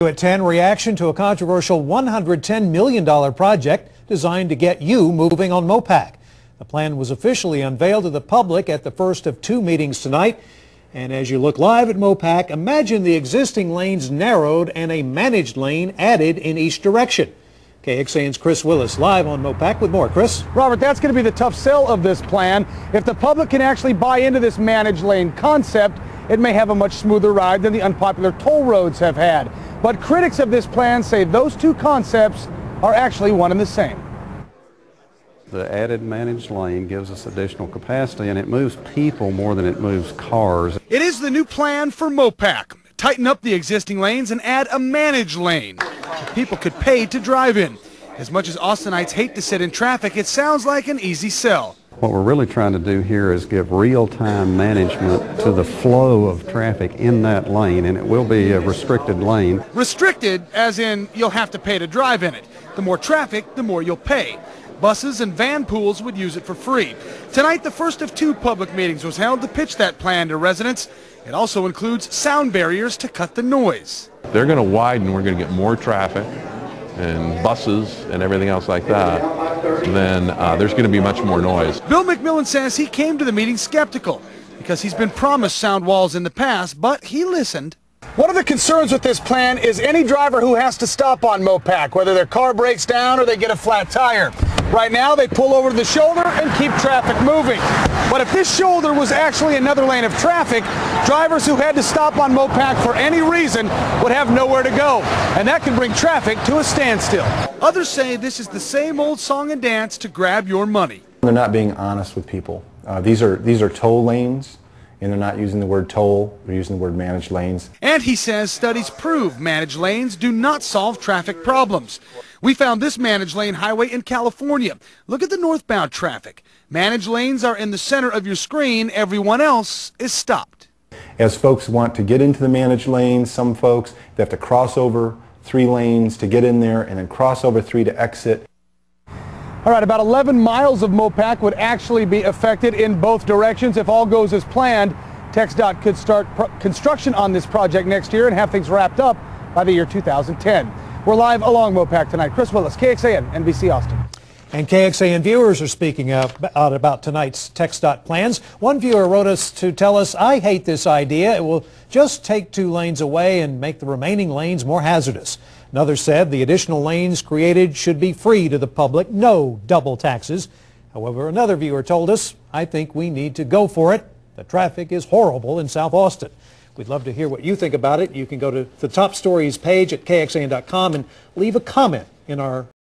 At 10, reaction to a controversial $110 million project designed to get you moving on Mopac. The plan was officially unveiled to the public at the first of two meetings tonight. And as you look live at Mopac, imagine the existing lanes narrowed and a managed lane added in each direction. KXAN's Chris Willis live on Mopac with more. Chris? Robert, that's going to be the tough sell of this plan. If the public can actually buy into this managed lane concept, it may have a much smoother ride than the unpopular toll roads have had. But critics of this plan say those two concepts are actually one and the same. The added managed lane gives us additional capacity, and it moves people more than it moves cars. It is the new plan for Mopac. Tighten up the existing lanes and add a managed lane people could pay to drive in. As much as Austinites hate to sit in traffic, it sounds like an easy sell. What we're really trying to do here is give real-time management to the flow of traffic in that lane, and it will be a restricted lane. Restricted as in you'll have to pay to drive in it. The more traffic, the more you'll pay. Buses and van pools would use it for free. Tonight, the first of two public meetings was held to pitch that plan to residents. It also includes sound barriers to cut the noise. They're going to widen, we're going to get more traffic and buses and everything else like that, then there's going to be much more noise. Bill McMillan says he came to the meeting skeptical because he's been promised sound walls in the past, but he listened. One of the concerns with this plan is any driver who has to stop on Mopac, whether their car breaks down or they get a flat tire. Right now, they pull over to the shoulder and keep traffic moving. But if this shoulder was actually another lane of traffic, drivers who had to stop on Mopac for any reason would have nowhere to go. And that can bring traffic to a standstill. Others say this is the same old song and dance to grab your money. They're not being honest with people. These are toll lanes, and they're not using the word toll, they're using the word managed lanes. And he says studies prove managed lanes do not solve traffic problems. We found this managed lane highway in California. Look at the northbound traffic. Managed lanes are in the center of your screen. Everyone else is stopped. As folks want to get into the managed lanes, some folks, they have to cross over 3 lanes to get in there and then cross over 3 to exit. All right, about 11 miles of Mopac would actually be affected in both directions if all goes as planned. TxDOT could start construction on this project next year and have things wrapped up by the year 2010. We're live along Mopac tonight. Chris Willis, KXAN, NBC Austin. And KXAN viewers are speaking out about tonight's TxDOT plans. One viewer wrote us to tell us, "I hate this idea. It will just take 2 lanes away and make the remaining lanes more hazardous." Another said the additional lanes created should be free to the public, no double taxes. However, another viewer told us, "I think we need to go for it. The traffic is horrible in South Austin." We'd love to hear what you think about it. You can go to the top stories page at KXAN.com and leave a comment in our